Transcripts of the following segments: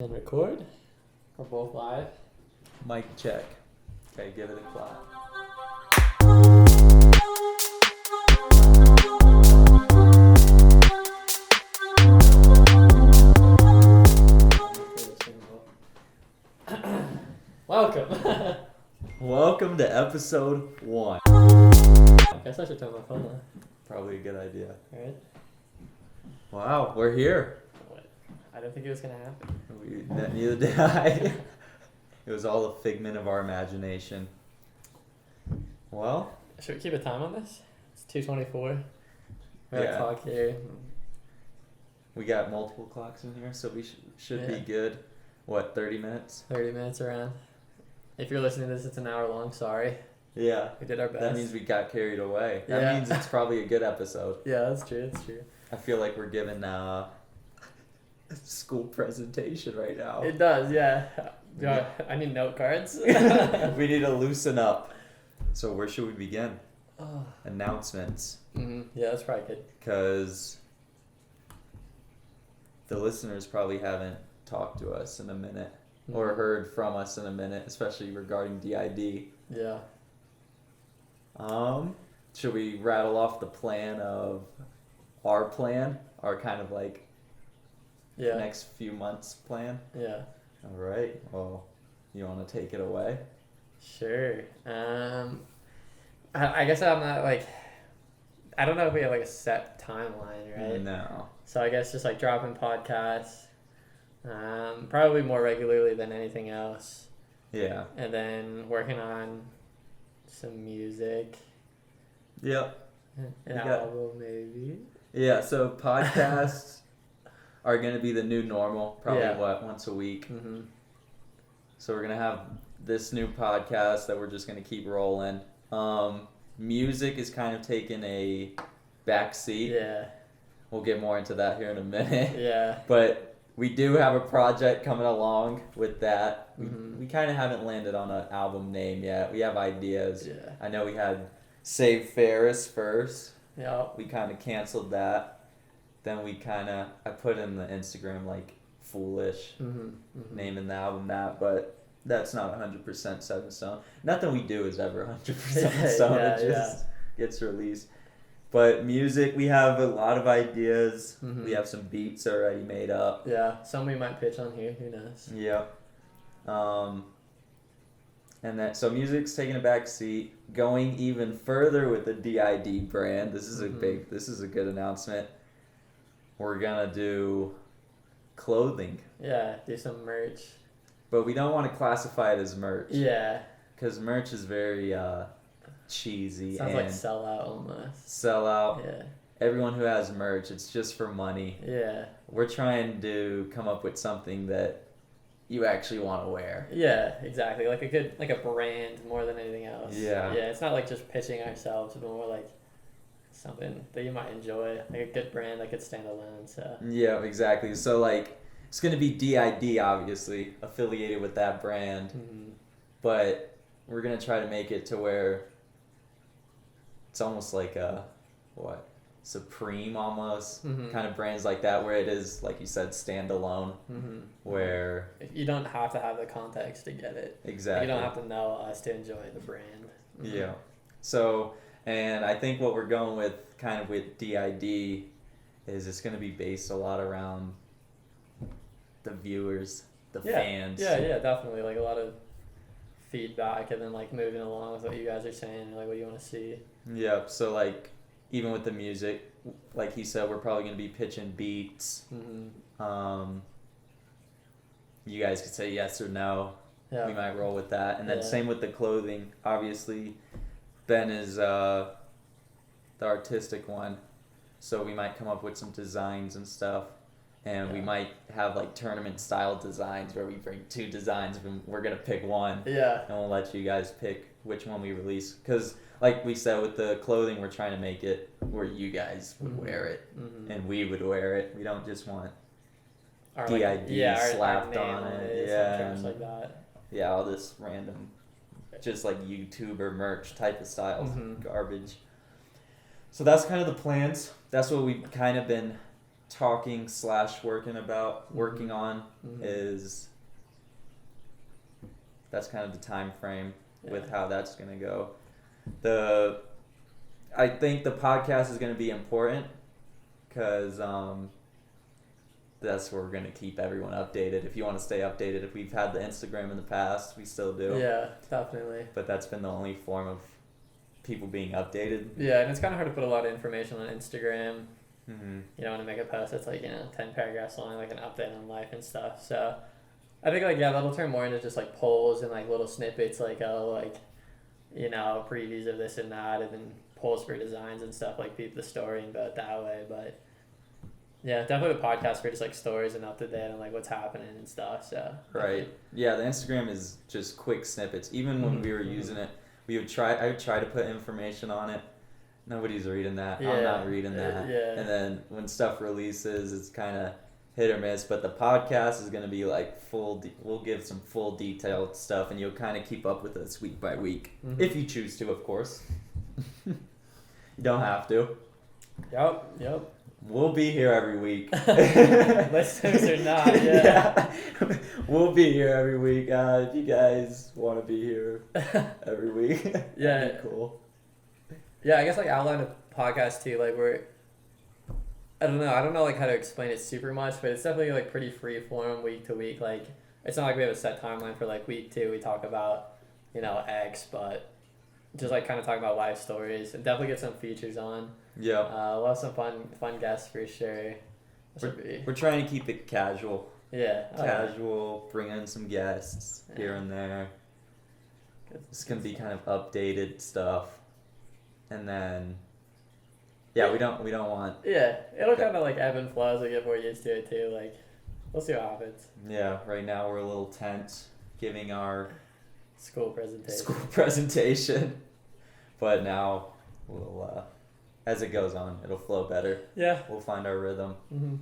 And record. We're both live. Mic check. Okay, give it a clap. Welcome. Welcome to episode 1. I guess I should turn my phone on. Probably a good idea. Alright. Wow, we're here. What? I didn't think it was gonna happen. Neither did I. It was all a figment of our imagination. Well, Should we keep a time on this? It's 2:24. We got Yeah. a clock here. we got multiple clocks in here, so we should be Yeah. good. What, 30 minutes? 30 minutes around. If you're listening to this, it's an hour long. Sorry. Yeah. We did our best. That means we got carried away. That Yeah. means it's probably a good episode. Yeah, that's true. That's true. I feel like we're giving a school presentation right now. It does. Yeah. I need note cards. We need to loosen up. So where should we begin? Oh. Announcements. Yeah, that's probably good. Because the listeners probably haven't talked to us in a minute or heard from us in a minute, especially regarding DID. Yeah. Should we rattle off the plan of our plan? Our kind of like Yeah. next few months plan? Yeah. All right. Well, you want to take it away? Sure. I guess I'm not like. I don't know if we have like a set timeline, right? No. So I guess just like dropping podcasts, probably more regularly than anything else, Yeah. and then working on some music, Yep. an You got- album maybe. Yeah, so podcasts are going to be the new normal, probably Yeah. once a week. Mm-hmm. So we're going to have this new podcast that we're just going to keep rolling. Music is kind of taking a back seat. Yeah. We'll get more into that here in a minute. Yeah. But we do have a project coming along with that. Mhm. We kind of haven't landed on an album name yet. We have ideas. Yeah. I know we had Save Ferris first. Yeah. We kind of canceled that. Then I put in the Instagram like foolish, Mm-hmm. Mm-hmm. naming the album that, but that's not 100% set in stone. Nothing we do is ever 100% in stone. Yeah, It just gets released. But music, we have a lot of ideas. Mhm. We have some beats already made up. Yeah. Some we might pitch on here. Who knows? Yep. So music's taking a back seat. Going even further with the DID brand. This is this is a good announcement. We're gonna do clothing, Yeah. Do some merch. but we don't want to classify it as merch. Yeah. Because merch is very cheesy Sounds and like sellout almost. sell out. Yeah. Everyone who has merch, it's just for money. Yeah. We're trying to come up with something that you actually want to wear. Yeah, exactly. Like a brand more than anything else. Yeah. Yeah, it's not like just pitching ourselves, but more like something that you might enjoy. Like a good brand that could stand alone. So Yeah, exactly. So like, it's gonna be DID, obviously affiliated with that brand, but we're gonna try to make it to where it's almost like a Supreme almost kind of brands like that, where it is like you said standalone, where you don't have to have the context to get it. exactly You don't have to know us to enjoy the brand. Yeah. So, and I think what we're going with kind of with DID is it's going to be based a lot around the viewers, the fans. Yeah, definitely. Like a lot of feedback and then like moving along with what you guys are saying, like what you want to see. Yep. So like, even with the music, like he said, we're probably going to be pitching beats. You guys could say yes or no. Yeah. We might roll with that. And then Yeah. same with the clothing. Obviously, Ben is the artistic one. So we might come up with some designs and stuff. And we Yeah. might have like tournament style designs where we bring 2 designs and we're going to pick one. Yeah. And we'll let you guys pick which one we release. Because like we said with the clothing, we're trying to make it where you guys would wear it. And we would wear it. We don't just want Or DID our slapped name on it. some Yeah. terms like that. Yeah, all this random, just like YouTuber merch type of style garbage. So that's kind of the plans. That's what we've kind of been talking / working on is that's kind of the time frame with how that's gonna go. I think the podcast is gonna be important because that's where we're gonna keep everyone updated. If you want to stay updated, if we've had the Instagram in the past, we still do. Yeah, definitely. But that's been the only form of people being updated. Yeah, and it's kind of hard to put a lot of information on Instagram. Mm-hmm. You know, when you make a post, it's like 10 paragraphs long, like an update on life and stuff. So I think that'll turn more into just like polls and like little snippets, like previews of this and that, and then polls for designs and stuff, like the story and vote that way. But yeah, definitely the podcast for just like stories and up to date and like what's happening and stuff. So right, yeah, the Instagram is just quick snippets. Even when we were using it, I would try to put information on it. Nobody's reading that. I'm not reading that. Yeah. And then when stuff releases, it's kind of hit or miss. But the podcast is going to be like we'll give some full detailed stuff, and you'll kind of keep up with us week by week. If you choose to, of course. You don't have to. Yep. We'll be here every week. Listeners or not, yeah. We'll be here every week. If you guys want to be here every week, that'd be cool. Yeah, I guess like outline a podcast too. Like I don't know like how to explain it super much, but it's definitely like pretty free form week to week. Like it's not like we have a set timeline for like week 2. We talk about X, but just like kind of talk about life stories and definitely get some features on. Yeah. We'll have some fun guests for sure. We're trying to keep it casual. Yeah. Casual, bring in some guests here and there. It's going to be kind of updated stuff. And then, we don't want... Yeah, it'll kind of like ebb and flow as we get more used to it too. Like, we'll see what happens. Yeah, right now we're a little tense giving our... School presentation. But now, we'll, as it goes on, it'll flow better. Yeah. We'll find our rhythm. Mm-hmm.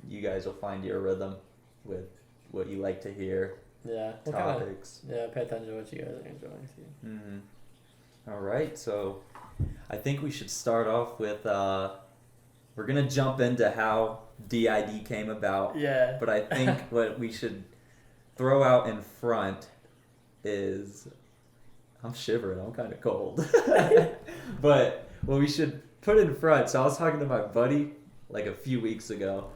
You guys will find your rhythm with what you like to hear. Yeah. Topics. Pay attention to what you guys are enjoying too. Mm-hmm. All right, so I think we should start off with, we're going to jump into how DID came about. Yeah. But I think what we should throw out in front is, I'm shivering, I'm kind of cold. But what we should put in front, so I was talking to my buddy like a few weeks ago,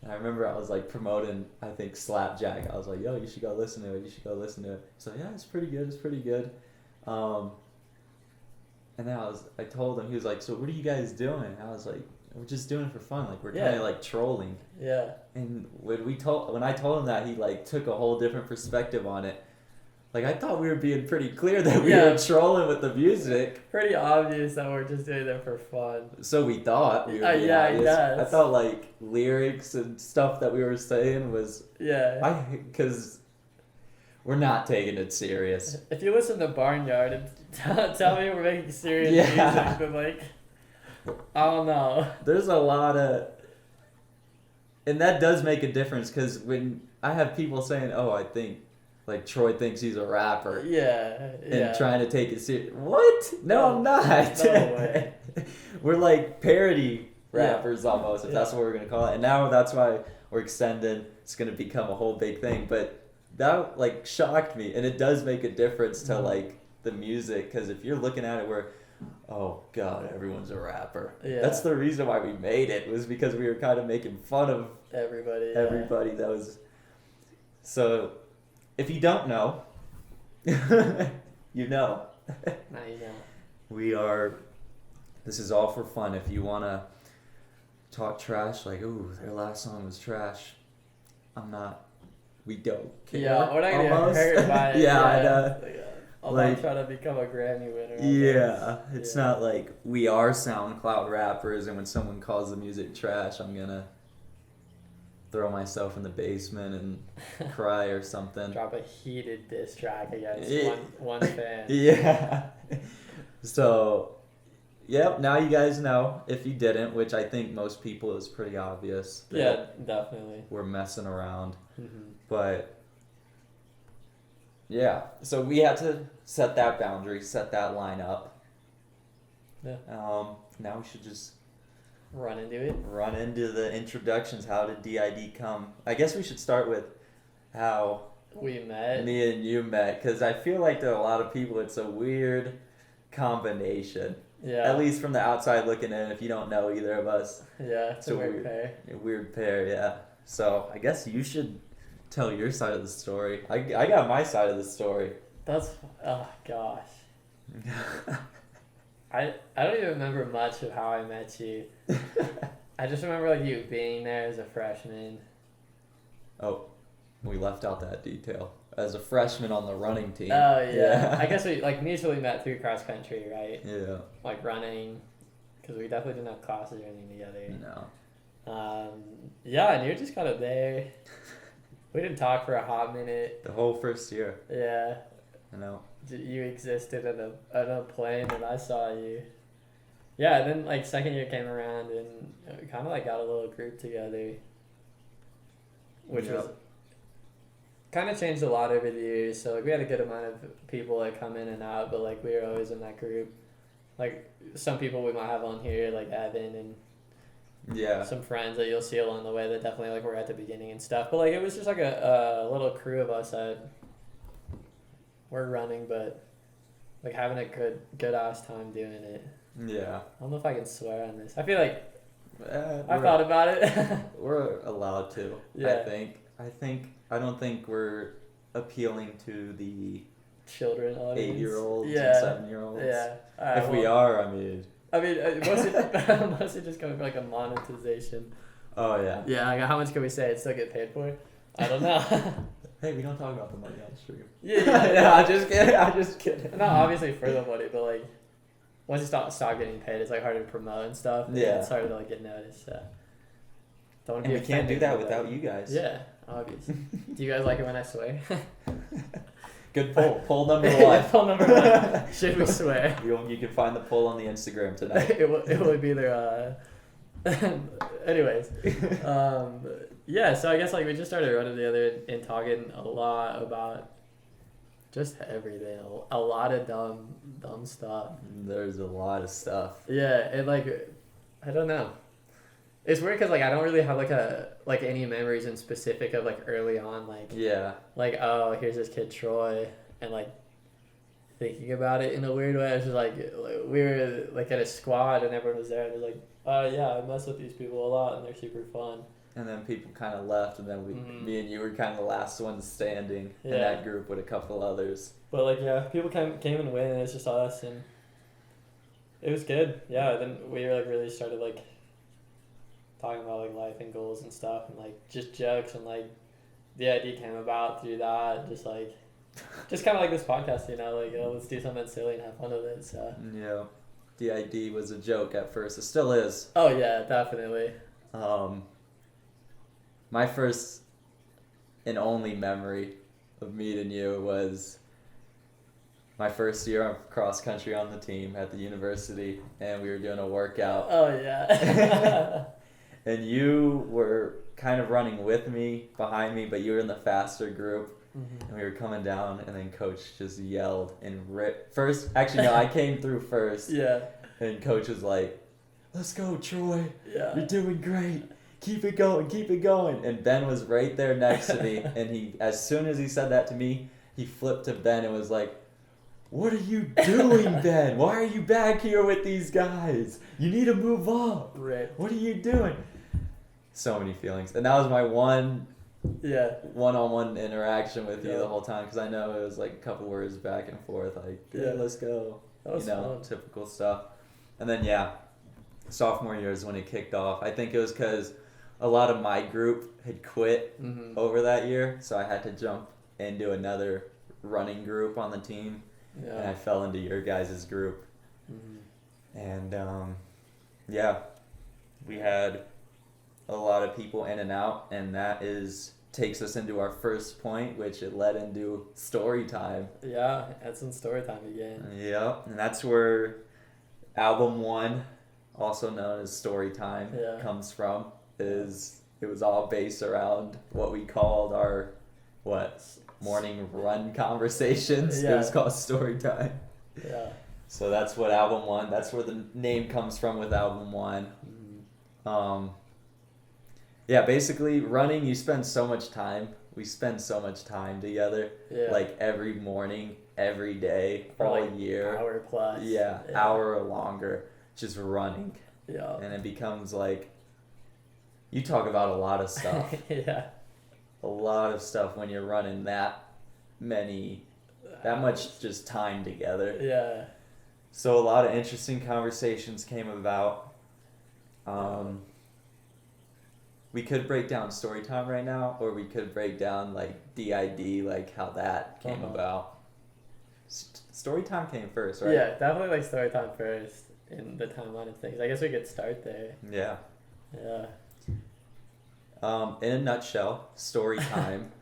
and I remember I was like promoting, I think, Slapjack. I was like, yo, you should go listen to it. So yeah, it's pretty good. And then I told him, he was like, so what are you guys doing? And I was like, we're just doing it for fun. Like, we're kind of like trolling. Yeah. And when I told him that, he like took a whole different perspective on it. Like, I thought we were being pretty clear that we were trolling with the music. Pretty obvious that we're just doing it for fun. So we thought we were being obvious. Yes. I thought like lyrics and stuff that we were saying was... Yeah. Because we're not taking it serious. If you listen to Barnyard and tell me we're making serious music, then like, I don't know. There's a lot of... And that does make a difference, because when I have people saying, oh, I think like Troy thinks he's a rapper. Yeah. And trying to take it serious. What? No, I'm not. No way. We're like parody rappers almost, if that's what we're going to call it. And now that's why we're extending. It's going to become a whole big thing. But that like shocked me, and it does make a difference to like the music, because if you're looking at it where, oh god, everyone's a rapper. That's the reason why we made it, was because we were kind of making fun of everybody that was. So if you don't know, you know. Now you know. We are, this is all for fun. If you want to talk trash, like, ooh, their last song was trash, we don't care. Yeah, we're not going to get hurt by it. I know. I'm not trying to become a Grammy winner. It's not like we are SoundCloud rappers, and when someone calls the music trash, I'm going to throw myself in the basement and cry or something. Drop a heated diss track against one fan. Yeah. So, yep, now you guys know. If you didn't, which I think most people is pretty obvious. Yeah, definitely. We're messing around. Mm-hmm. But, yeah. So we had to set that boundary, set that line up. Yeah. Now we should just run into it. run into the introductions. How did DID come? I guess we should start with how We met. me and you met, because I feel like to a lot of people it's a weird combination. Yeah. At least from the outside looking in, if you don't know either of us. Yeah, it's a weird pair. A weird pair, yeah. So I guess you should tell your side of the story. I got my side of the story. That's oh gosh. I don't even remember much of how I met you. I just remember like you being there as a freshman. Oh, we left out that detail. As a freshman on the running team. Oh yeah. I guess we like mutually met through cross country, right? Yeah. Like running, because we definitely didn't have classes or anything together. No. Yeah, and you're just kind of there. We didn't talk for a hot minute. The whole first year. Yeah. I know. You existed in a plane and I saw you. Yeah, and then like second year came around and we kind of like got a little group together, which Yep. was kind of changed a lot over the years. So like we had a good amount of people like come in and out, but like we were always in that group. Like some people we might have on here, like Evan and Yeah. some friends that you'll see along the way that definitely like were at the beginning and stuff. But like it was just like a little crew of us that were running, but like having a good ass time doing it. Yeah. I don't know if I can swear on this. I feel like I We're- thought about it. We're allowed to. Yeah. I don't think we're appealing to the Children audience. 8-year-olds Yeah. and 7-year-olds. Yeah. Alright, If we well, are, I mean. mostly just coming from like a monetization. Oh yeah. Yeah. Like how much can we say and still get paid for? I don't know. Hey, we don't talk about the money on stream. Yeah. I'm just kidding. Not obviously for the money, but like once you stop getting paid, it's like harder to promote and stuff. Yeah. It's harder to like get noticed. So. Don't wanna And be we can't do offending that anybody. without you guys. Yeah, obvious. Do you guys like it when I swear? Good poll. Poll number 1. Poll number 1. Should we swear? You can find the poll on the Instagram tonight. it will be there. Anyways, yeah. So I guess like we just started running together and talking a lot about just everything. A lot of dumb stuff. There's a lot of stuff. Yeah, and like I don't know. It's weird because like I don't really have like any memories in specific of like early on Yeah. like oh here's this kid Troy and like thinking about it in a weird way. I was just like we were like at a squad and everyone was there and it was like oh yeah I mess with these people a lot and they're super fun. And then people kind of left, and then me and you were kind of the last ones standing in Yeah. that group with a couple others. But like yeah, people came and went and it's just us and it was good. Yeah, then we were like really started like talking about like life and goals and stuff and like just jokes and like the idea came about through that just kind of like this podcast, you know, like let's do something silly and have fun with it. So Yeah. DID was a joke at first. It still is. oh yeah, definitely. My first and only memory of meeting you was my first year of cross country on the team at the university, and we were doing a workout. Oh yeah. And you were kind of running with me, behind me, but you were in the faster group. Mhm. And we were coming down, and then Coach just yelled and ripped. First, actually, no, I came through first. Yeah. And Coach was like, "Let's go, Troy. Yeah. You're doing great. Keep it going, keep it going." And Ben was right there next to me. And he, as soon as he said that to me, he flipped to Ben and was like, "What are you doing, Ben? Why are you back here with these guys? You need to move up. Right. What are you doing?" So many feelings. And that was my Yeah. one-on-one interaction with you Yeah. the whole time, because I know it was like a couple words back and forth, like, "Yeah, Yeah. let's go." That was fun. Typical stuff. And then sophomore year is when it kicked off. I think it was because a lot of my group had quit Mhm. over that year, so I had to jump into another running group on the team, and I Yeah. fell into your guys' group. Mhm. And we had a lot of people in and out, and that takes us into our first point, which it led into story time. Yeah, that's in story time again. Yep, and that's where album 1, also known as Story Time, Yeah. comes from. It was all based around what we called our morning run conversations. Yeah. It was called Story Time. Yeah. So that's what album 1. That's where the name comes from with album 1. Mhm. Yeah, basically running, you spend so much time. We spend so much time together. Yeah. Like every morning, every day, For all like year. hour plus. Yeah, hour or longer, just running. Yeah. And it becomes like, you talk about a lot of stuff. Yeah. A lot of stuff when you're running that much just time together. Yeah. So a lot of interesting conversations came about. We could break down story time right now, or we could break down like DID, like how that came about. Story time came first, right? Yeah, definitely like story time first in the timeline of things. I guess we could start there. Yeah. Yeah. In a nutshell, story time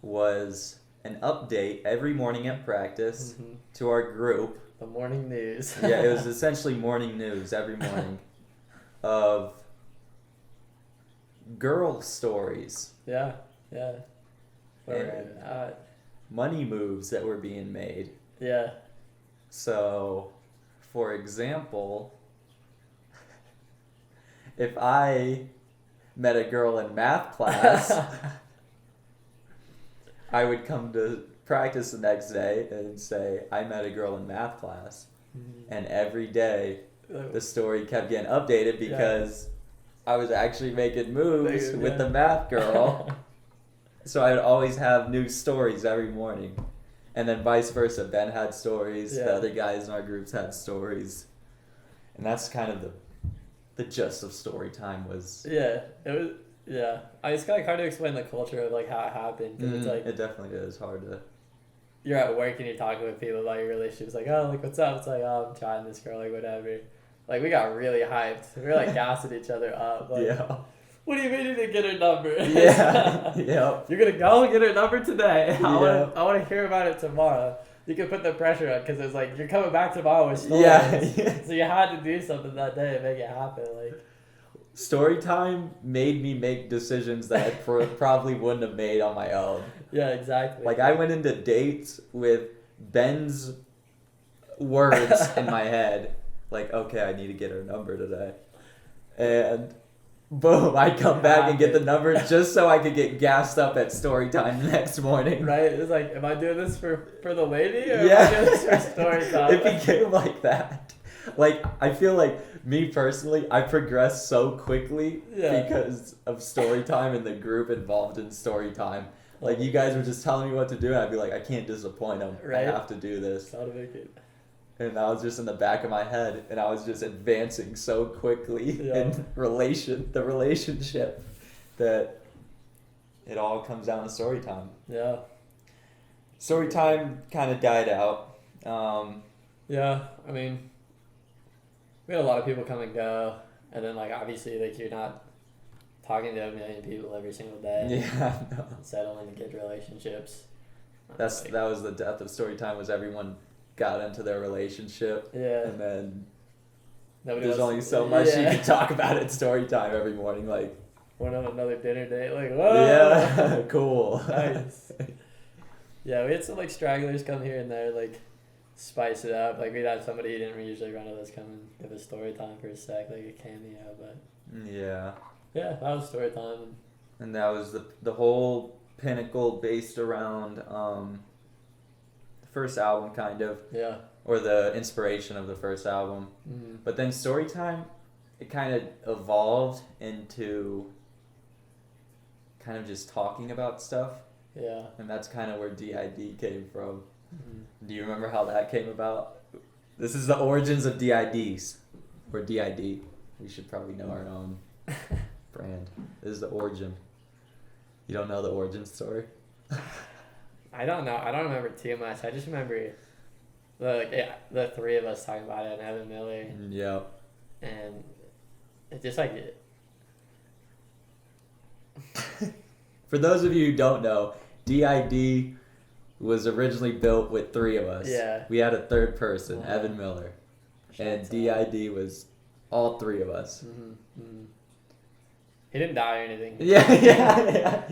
was an update every morning at practice to our group. The morning news. Yeah, it was essentially morning news every morning of girl stories. Yeah, yeah. And money moves that were being made. Yeah. So, for example, if I met a girl in math class, I would come to practice the next day and say, I met a girl in math class. And every day, the story kept getting updated because I was actually making moves with the math girl. So I would always have new stories every morning. And then vice versa. Ben had stories. The other guys in our groups had stories. And that's kind of the gist of story time was. Yeah, it was. Yeah, it's kind of hard to explain the culture of like how it happened. Cause it's like it definitely is hard to. You're at work and you're talking with people about your relationship. It's like, oh, like what's up? It's like, oh, I'm trying this girl, like whatever. Like we got really hyped. We were like gassing each other up. Like, yeah. What do you mean you didn't get her number? Yeah. Yeah. You're gonna go and get her number today. I want to hear about it tomorrow. You can put the pressure on because it's like you're coming back tomorrow with stories. Yeah. So you had to do something that day and make it happen. Like story time made me make decisions that I probably wouldn't have made on my own. Yeah, exactly. Like I went into dates with Ben's words in my head. Like, okay, I need to get her number today. And boom, I come back and get the number just so I could get gassed up at story time the next morning. Right? It's like, am I doing this for the lady or am I doing this for story time? It became like that. Like, I feel like me personally, I progressed so quickly because of story time and the group involved in story time. Like, you guys were just telling me what to do, and I'd be like, I can't disappoint them. Right? I have to do this. Gotta make it. And I was just in the back of my head, and I was just advancing so quickly in the relationship, that it all comes down to story time. Yeah. Story time kind of died out. Yeah, I mean, we had a lot of people come and go, and then like obviously like you're not talking to a million people every single day. Yeah, no. Settling to good relationships. That was the death of story time. Was everyone got into their relationship, and then there's only so much you can talk about at story time every morning. Like, went on another dinner date. Like, whoa. Yeah, cool. Nice. Yeah, we had some like stragglers come here and there, like spice it up. Like we'd have somebody who didn't usually run with us come and give a story time for a sec, like a cameo. But yeah, that was story time. And that was the whole pinnacle based around first album, kind of. Yeah. Or the inspiration of the first album. Mm-hmm. But then Storytime, it kind of evolved into kind of just talking about stuff. Yeah. And that's kind of where DID came from. Mm-hmm. Do you remember how that came about? This is the origins of DIDs. Or DID. We should probably know our own brand. This is the origin. You don't know the origin story? I don't know. I don't remember too much. I just remember the three of us talking about it and Evan Miller. Yep. And it just like it. For those of you who don't know, DID was originally built with three of us. Yeah. We had a third person, Evan Miller. And DID was all three of us. Mm-hmm. Mm-hmm. He didn't die or anything. Yeah.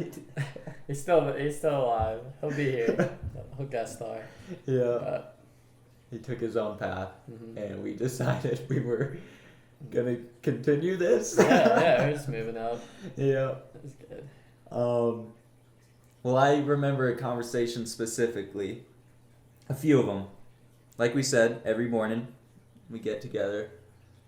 He's still alive. He'll be here. He'll guest star. Yeah. He took his own path, and we decided we were gonna continue this. Yeah, we're just moving up. Yeah. That's good. Well, I remember a conversation specifically, a few of them. Like we said, every morning we get together,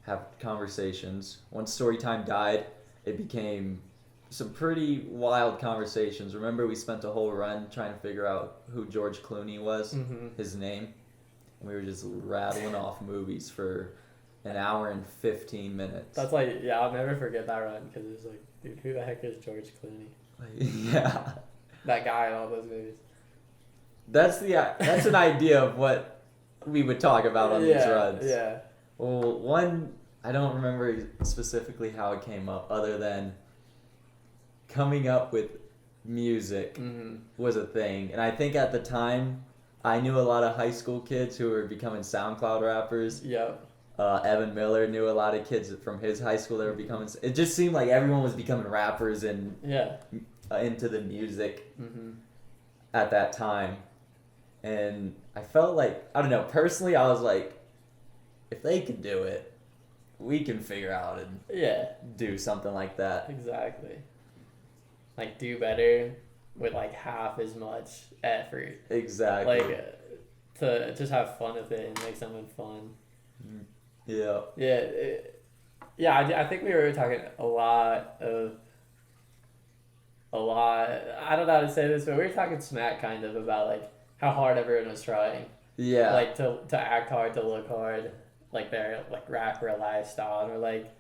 have conversations. Once story time died, it became some pretty wild conversations. Remember, we spent a whole run trying to figure out who George Clooney was, his name, and we were just rattling off movies for an hour and 15 minutes. That's like, yeah, I'll never forget that run because it's like, dude, who the heck is George Clooney? Yeah. That guy in all those movies. That's an idea of what we would talk about on these runs. Yeah. Well, one, I don't remember specifically how it came up, other than coming up with music was a thing. And I think at the time, I knew a lot of high school kids who were becoming SoundCloud rappers. Yep. Evan Miller knew a lot of kids from his high school that were becoming. It just seemed like everyone was becoming rappers and into the music at that time. And I felt like, I don't know, personally, I was like, if they could do it, we can figure out and do something like that. Exactly. Like, do better with like half as much effort. Exactly. Like, to just have fun with it and make something fun. Yeah. Yeah. I think we were talking a lot. I don't know how to say this, but we were talking smack kind of about like how hard everyone was trying. Yeah. Like to act hard, to look hard, like their like rapper lifestyle, and we're like,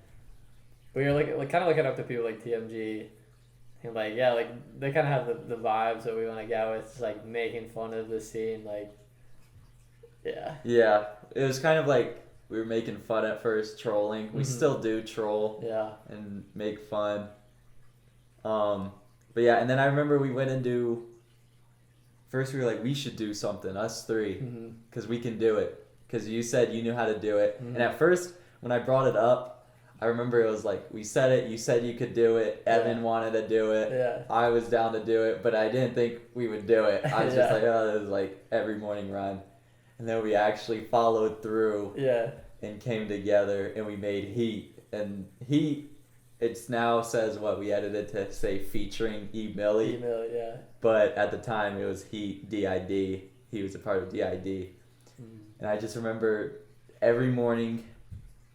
we were like kind of looking up to people like TMG, and like they kind of have the vibes that we want to get with, just like making fun of the scene, like. Yeah. It was kind of like we were making fun at first, trolling. We still do troll. Yeah. And make fun. But yeah, and then I remember we went into. First, we were like, we should do something, us three, because we can do it. Because you said you knew how to do it. And at first, when I brought it up, I remember it was like, we said it, you said you could do it, Evan wanted to do it, I was down to do it, but I didn't think we would do it. I was just like, oh, this is like every morning run. And then we actually followed through and came together, and we made Heat. And Heat, it's now says what we edited to say featuring E Millie. But at the time it was Heat, DID. He was a part of DID. And I just remember every morning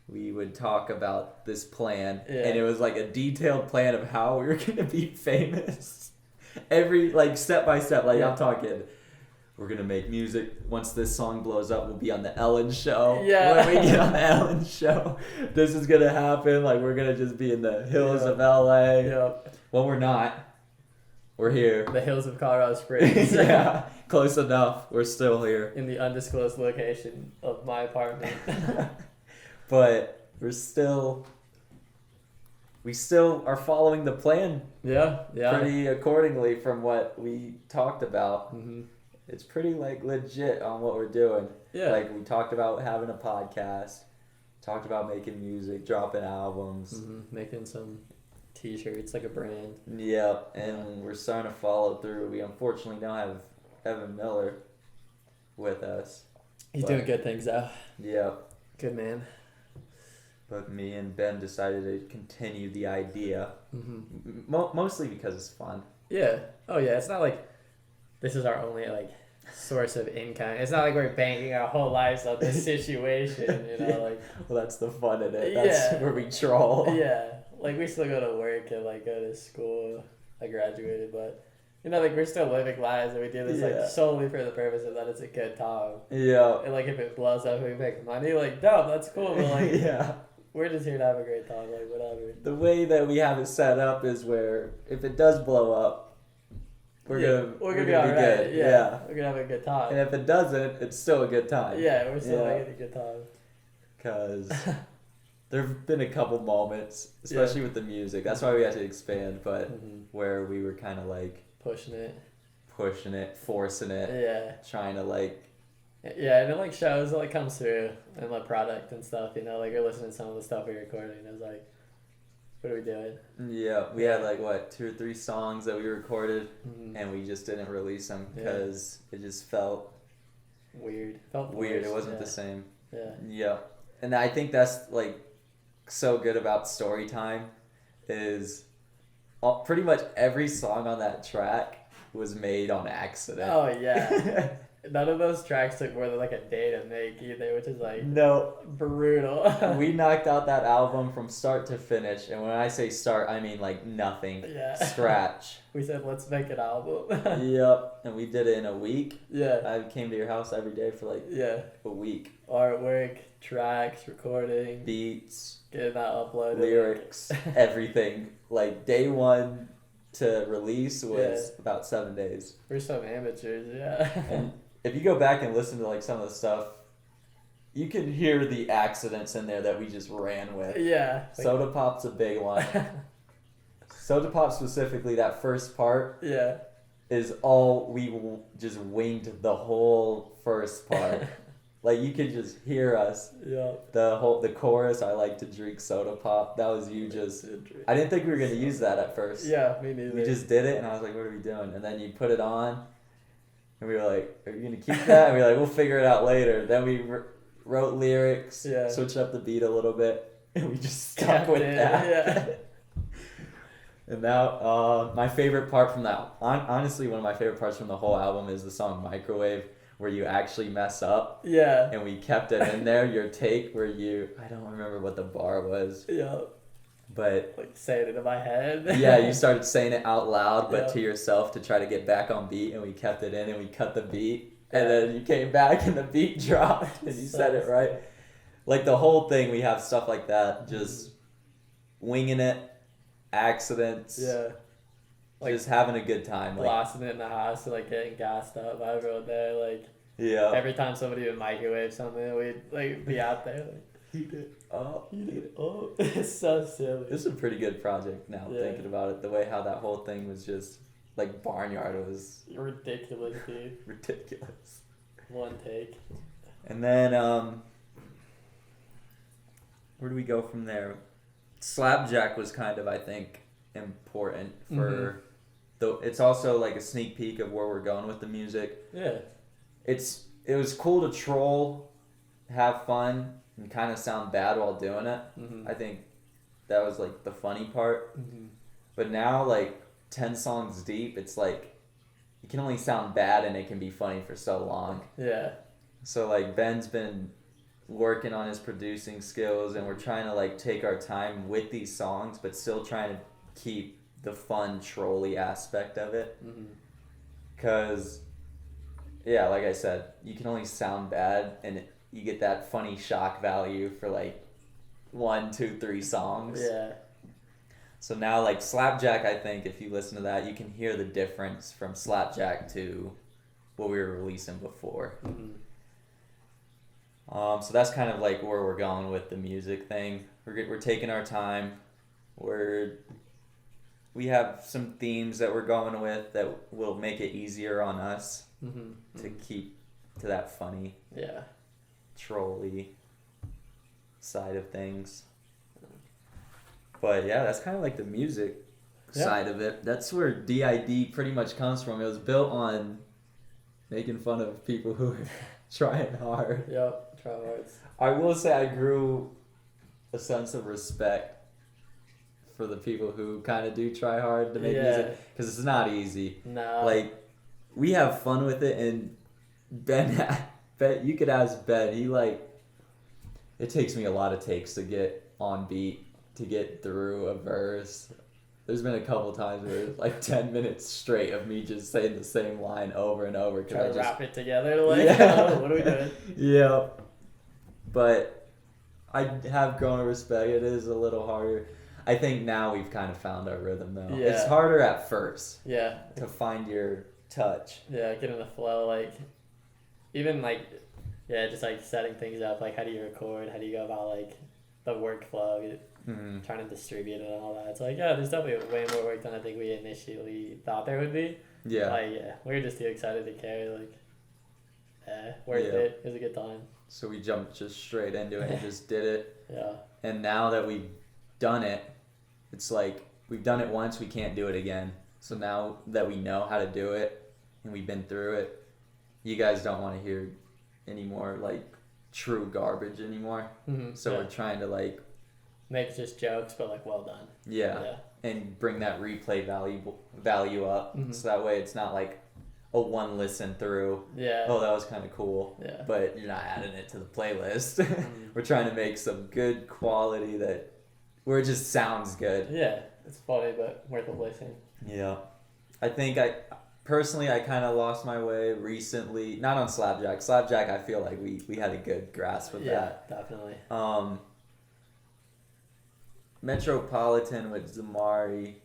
we would talk about this plan. And it was like a detailed plan of how we were going to be famous. Every, like, step by step. Like, I'm talking, we're going to make music. Once this song blows up, we'll be on the Ellen Show. When we get on the Ellen Show, this is going to happen. Like, we're going to just be in the hills of LA. Well, we're not. We're here. The hills of Colorado Springs. Close enough. We're still here. In the undisclosed location of my apartment. But we still are following the plan. Pretty accordingly from what we talked about. It's pretty like legit on what we're doing. Like we talked about having a podcast, talked about making music, dropping albums, making some T-shirts, like a brand. And we're starting to follow through. We unfortunately don't have Evan Miller with us. He's doing good things though. Good man. But me and Ben decided to continue the idea. Mostly because it's fun. It's not like this is our only like source of income. It's not like we're banking our whole lives on this situation, you know, like. Well, that's the fun in it. That's where we troll. Like we still go to work and like go to school. I graduated, but you know, like we're still living lives, and we do this like solely for the purpose of that it's a good time. And like if it blows up, we make money. Like, no, that's cool. But like, we're just here to have a great time. Like whatever. The way that we have it set up is where if it does blow up, we're gonna be alright. good. We're gonna have a good time. And if it doesn't, it's still a good time. We're still making a good time. Because there have been a couple moments, especially with the music. That's why we had to expand, but where we were kind of like pushing it, forcing it, trying to like. And it like shows, it like comes through in the product and stuff. You know, like you're listening to some of the stuff we're recording. It was like, what are we doing? We had like what 2 or 3 songs that we recorded, and we just didn't release them because it just felt weird. It wasn't the same. Yeah. And I think that's like so good about Storytime is pretty much every song on that track was made on accident. Oh yeah. None of those tracks took more than like a day to make either, which is like No, brutal. we knocked out that album from start to finish, and when I say start, I mean like nothing. Yeah. Scratch. We said let's make an album. Yep, and we did it in a week. Yeah. I came to your house every day for like a week. Artwork, tracks, recording, Beats, getting that uploaded, lyrics, everything. Like day one to release was Yeah. about 7 days. We're some amateurs, yeah. And if you go back and listen to like some of the stuff, you can hear the accidents in there that we just ran with. Yeah. Soda Pop's a big one. Soda Pop specifically, that first part Yeah. is all we just winged the whole first part. Like you could just hear us. Yeah. The chorus, I like to drink soda pop. That was you just. I didn't think we were gonna use that at first. Yeah, me neither. We just did it, and I was like, "What are we doing?" And then you put it on, and we were like, "Are you gonna keep that?" And we were like, "We'll figure it out later." Then we wrote lyrics, Yeah. switched up the beat a little bit, and we just stuck with it, that. yeah. And now, my favorite part from that, honestly, one of my favorite parts from the whole album is the song "Microwave," where you actually mess up. Yeah. And we kept it in there. Your take where I don't remember what the bar was, Yeah. but Like saying it in my head. yeah, you started saying it out loud, but Yeah. to yourself to try to get back on beat, and we kept it in, and we cut the beat, and Yeah. then you came back and the beat dropped, and you said it right. Like the whole thing, we have stuff like that, just winging it, accidents, Yeah. Like just having a good time. Like, blasting it in the house and like getting gassed up by everyone there. Like yeah. every time somebody would microwave something, we'd like be out there like heat it. Oh, Heat it up. It's so silly. this is a pretty good project now, Yeah. thinking about it. The way how that whole thing was just like Barnyard was Ridiculous, dude. ridiculous. One take. And then where do we go from there? Slapjack was kind of, I think, important for it's also like a sneak peek of where we're going with the music. Yeah. It was cool to troll, have fun, and kind of sound bad while doing it. Mm-hmm. I think that was like the funny part. Mm-hmm. But now, like 10 songs deep, it's like you can only sound bad and it can be funny for so long. Yeah. So like Ben's been working on his producing skills, and we're trying to like take our time with these songs, but still trying to keep the fun trolly aspect of it. Mm-hmm. Cause yeah, like I said, you can only sound bad, and you get that funny shock value for like 1, 2, 3 songs. Yeah. So now, like Slapjack, I think if you listen to that, you can hear the difference from Slapjack to what we were releasing before. Mm-hmm. So that's kind of like where we're going with the music thing. We're taking our time. We have some themes that we're going with that will make it easier on us to keep to that funny, trolly side of things. But yeah, that's kind of like the music side of it. That's where DID pretty much comes from. It was built on making fun of people who are trying hard. Yep, try hard. I will say I grew a sense of respect for the people who kind of do try hard to make music, because it's not easy. No. Like, we have fun with it, and Ben, you could ask Ben, it takes me a lot of takes to get on beat, to get through a verse. There's been a couple times where it's like 10 minutes straight of me just saying the same line over and over. Try to just wrap it together. Like, what are we doing? Yeah. But I have grown to respect. It is a little harder. I think now we've kind of found our rhythm, though. Yeah. It's harder at first Yeah. to find your touch. Yeah, get in the flow. Like, even like, just like setting things up. Like, how do you record? How do you go about like the workflow? Trying to distribute it and all that. It's like, there's definitely way more work than I think we initially thought there would be. Yeah. Like, we were just too excited to carry. Like, worth it. It was a good time. So we jumped just straight into it and just did it. Yeah. And now that we've done it, it's like we've done it once, we can't do it again. So now that we know how to do it and we've been through it, you guys don't want to hear any more like true garbage anymore. So we're trying to like make just jokes, but like well done. Yeah. And bring that replay value up, Mhm. so that way it's not like a one listen through. Yeah. Oh, that was kind of cool. Yeah. But you're not adding it to the playlist. Mhm. We're trying to make some good quality where it just sounds good. Yeah, it's funny, but worth a listen. Yeah. I think I kind of lost my way recently. Not on Slapjack. Slapjack, I feel like we had a good grasp of that. Yeah, definitely. Metropolitan with Zamari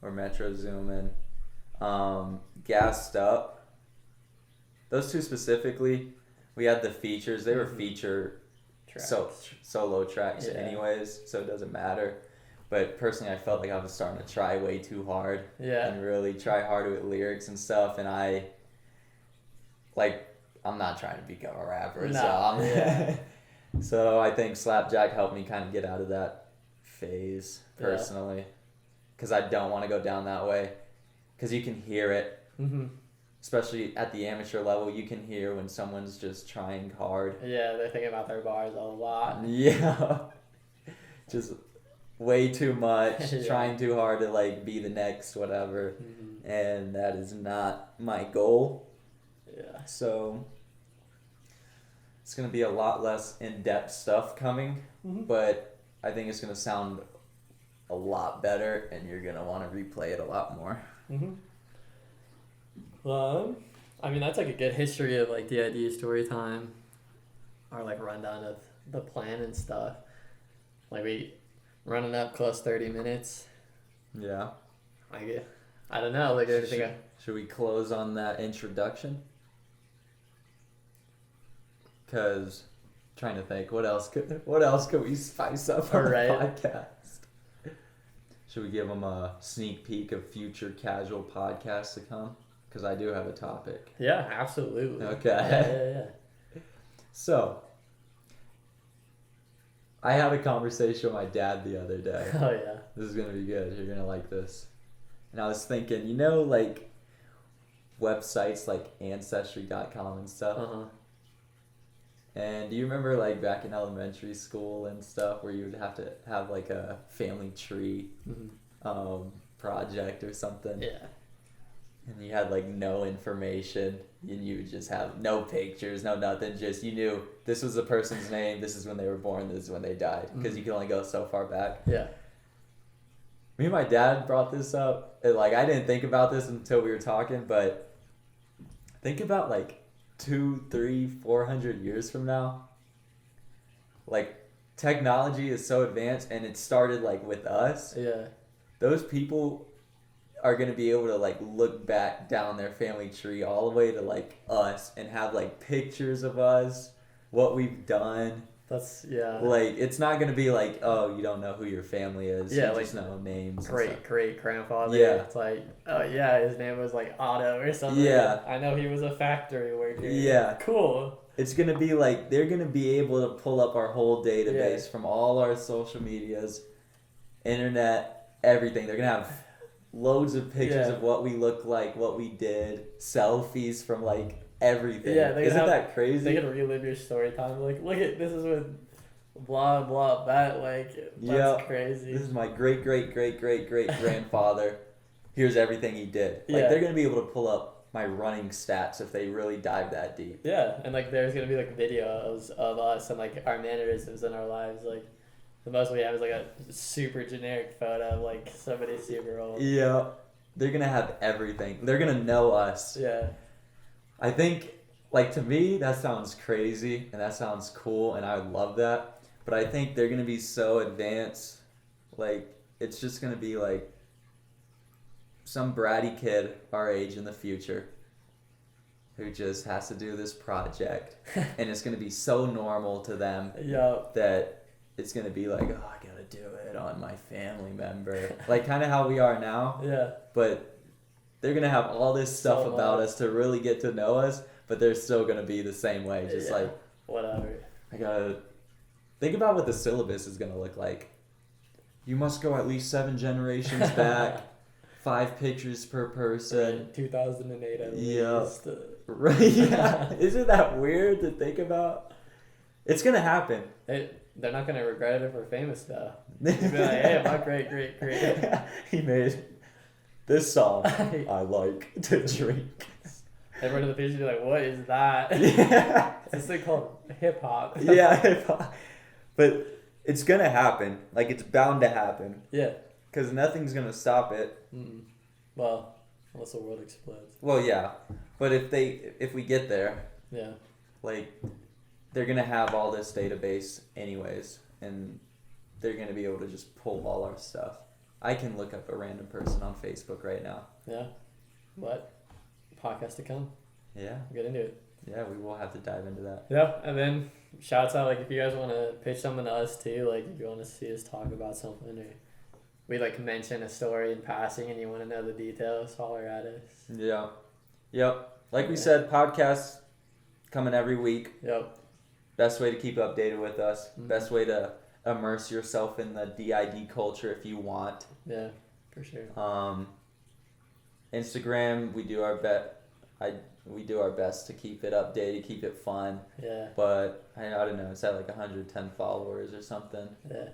or Metro Zoomin. Gassed Up. Those two specifically, we had the features. They were feature Tracks. solo tracks Yeah. anyways, so it doesn't matter. But personally, I felt like I was starting to try way too hard Yeah. and really try hard with lyrics and stuff. And I'm not trying to become a rapper, No, so I think Slapjack helped me kind of get out of that phase personally, because I don't want to go down that way, because you can hear it. Mm-hmm. Especially at the amateur level, you can hear when someone's just trying hard. Yeah, they're thinking about their bars a lot. Yeah. Just way too much, Yeah. trying too hard to like be the next whatever. Mm-hmm. And that is not my goal. Yeah. So it's going to be a lot less in-depth stuff coming, Mm-hmm. but I think it's going to sound a lot better and you're going to want to replay it a lot more. Mm-hmm. I mean, that's like a good history of like DID story time, or like rundown of the plan and stuff. Like we running up close 30 minutes. Yeah. I don't know, like anything. Should we close on that introduction? Because trying to think, what else could we spice up our podcast? Should we give them a sneak peek of future casual podcasts to come? Because I do have a topic. Yeah, absolutely. Okay. Yeah. So, I had a conversation with my dad the other day. Oh yeah. This is going to be good. You're going to like this. And I was thinking, like websites like Ancestry.com and stuff. Uh-huh. And do you remember like back in elementary school and stuff where you would have to have like a family tree Mm-hmm. project or something? Yeah. And you had like no information and you would just have no pictures, no nothing. Just you knew this was the person's name, this is when they were born, this is when they died. Because you can only go so far back. Yeah. Me and my dad brought this up. And, like I didn't think about this until we were talking, but think about like 200, 300, 400 years from now. Like technology is so advanced and it started like with us. Yeah. Those people are going to be able to like look back down their family tree all the way to like us and have like pictures of us, what we've done. That's Like it's not going to be like, oh, you don't know who your family is. Yeah, You like, just know names. great grandfather. Yeah. It's like, oh yeah, his name was like Otto or something. Yeah. I know he was a factory worker. Yeah. Cool. It's going to be like they're going to be able to pull up our whole database Yeah. from all our social medias, internet, everything. They're going to have loads of pictures of what we look like, what we did, selfies from like everything. Yeah, Isn't that crazy? They can relive your story time. Like, look at this is with blah blah that. Like, that's crazy. This is my great grandfather. Here's everything he did. Like Yeah. they're gonna be able to pull up my running stats if they really dive that deep. Yeah, and like there's gonna be like videos of us and like our mannerisms in our lives. Like, the most we have is like a super generic photo of like somebody super old. Yeah, they're gonna have everything. They're gonna know us. Yeah. I think, like, to me, that sounds crazy and that sounds cool and I love that. But I think they're going to be so advanced. Like, it's just going to be like some bratty kid our age in the future who just has to do this project. And it's going to be so normal to them that it's going to be like, oh, I got to do it on my family member. Like, kind of how we are now. Yeah. But they're going to have all this stuff So about much. us to really get to know us, but they're still going to be the same way. Just Yeah. like, Whatever. I got to think about what the syllabus is going to look like. You must go at least 7 generations back, 5 pictures per person. Right, 2008 at Yeah. least. Right? Yeah. Isn't that weird to think about? It's going to happen. they're not gonna regret it if we're famous though. They'll be like, hey, my great. He made this song. I like to drink. Everyone in the picture be like, what is that? Yeah. It's this thing called hip hop. Yeah, but it's gonna happen. Like, it's bound to happen. Yeah. Because nothing's gonna stop it. Mm-mm. Well, unless the world explodes. Well, yeah, but if we get there, Yeah. like, they're gonna have all this database anyways, and they're gonna be able to just pull all our stuff. I can look up a random person on Facebook right now. Yeah. What? Podcast to come. Yeah, Get into it. yeah, we will have to dive into that. Yeah, and then shouts out, like, if you guys want to pitch something to us too, like, if you want to see us talk about something, or we, like, mention a story in passing and you want to know the details, holler at us. Yeah, yep. Like we said, podcasts coming every week. Yep. Best way to keep updated with us. Mhm. Best way to immerse yourself in the DID culture if you want. Yeah, for sure. Instagram, we do our we do our best to keep it updated, keep it fun. Yeah. But I don't know, it's at like 110 followers or something. Yeah.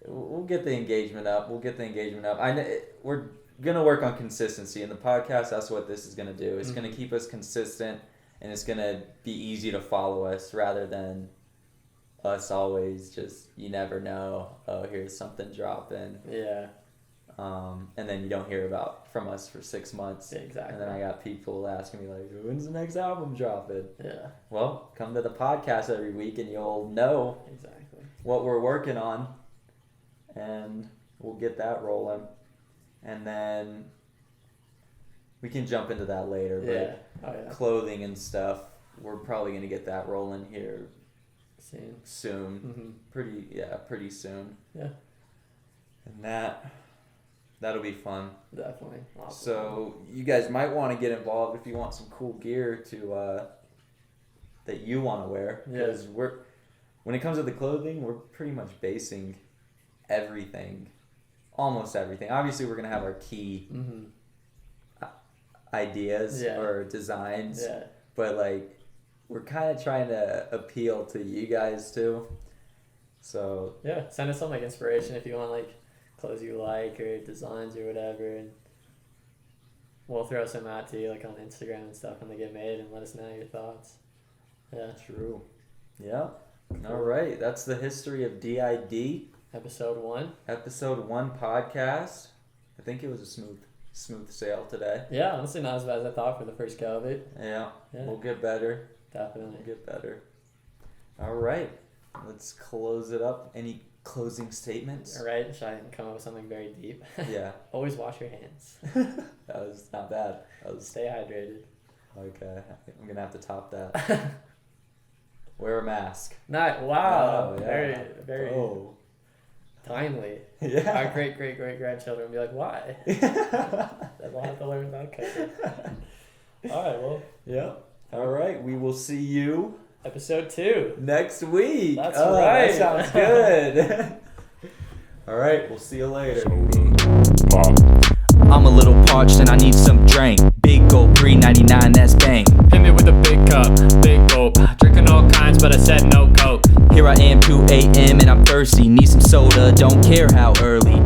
We'll get the engagement up. I know we're gonna work on consistency in the podcast. That's what this is gonna do. It's gonna keep us consistent, and it's gonna be easy to follow us rather than us always just, you never know. Oh, here's something dropping. Yeah. And then you don't hear from us for 6 months. Yeah, exactly. And then I got people asking me like, when's the next album dropping? Yeah. Well, come to the podcast every week and you'll know Exactly. what we're working on, and we'll get that rolling. And then we can jump into that later. Yeah. But Oh, yeah. clothing and stuff, we're probably going to get that rolling here Soon. soon. Pretty soon. Yeah. And that'll be fun. Definitely. Awesome. So you guys might want to get involved if you want some cool gear to that you want to wear. Because when it comes to the clothing, we're pretty much basing everything, almost everything. Obviously, we're gonna have our key ideas or designs. Yeah. But like, we're kind of trying to appeal to you guys too. So Yeah. Send us some, like, inspiration if you want, like, clothes you like or designs or whatever, and we'll throw some out to you, like, on Instagram and stuff when they get made, and let us know your thoughts. Yeah. true. Yeah. All right. That's the history of DID. Episode 1. Episode 1 podcast. I think it was a smooth sail today. Yeah, honestly, not as bad as I thought for the first go of it. Yeah. Yeah. We'll get better. Definitely. We'll get better. All right. Let's close it up. Any closing statements? All right. Should I come up with something very deep? Yeah. Always wash your hands. That was not bad. That was Stay hydrated. okay. I'm gonna have to top that. Wear a mask. Wow. Oh, yeah. Very Oh. timely. Yeah. Our great grandchildren will be like, why? Then we'll have to learn about cooking. All right. Well, Yeah. All right. We will see you episode 2. next week. That's right. right. That sounds good. All right. We'll see you later. I'm a little parched and I need some drink. Big gulp, $3.99, that's bang. Hit me with a big cup, big gulp. Drinking all kinds, but I said no coke. Here I am, 2 a.m. and I'm thirsty. Need some soda, don't care how early.